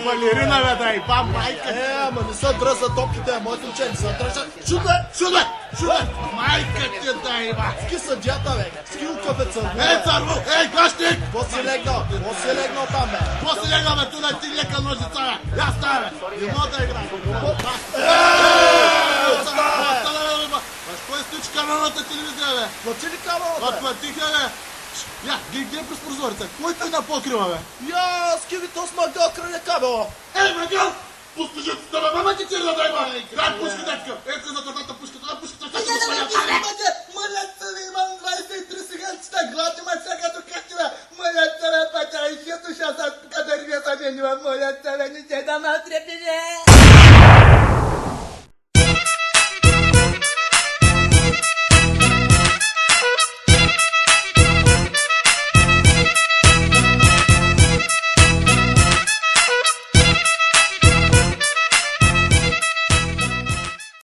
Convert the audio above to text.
балерина, бе, дай, ба, майка. Ама не са дръза топките, моите учени са дръжат. Шут, бе! Майка ти, дай, ба. Ски съдята, бе! Ски укъпеца! Царво, гащик! Какво си легнал там, бе? Какво си легнал, бе, ту да ти лека ножица, бе? Я става, бе. Не мога да играм. Кой изключи каналната телевизия, бе? Плати ли камерата? Отплатиха, бе. Я, гледай през прозореца. Кой ти на покрива, бе? Я, ски то с магъл кръня кабела! Магъл! Пусти жицата, бе, мама ти тирна, дай, бе! Дай пушка, дечка! Ето за търната пушката, да пушката, ще го спаля. Мънята ви, имам 23 сигарчета, глади ма сега като как ти, бе! Мънята, бе, пача, и хето ще са кадарния са мен, бе, мънята!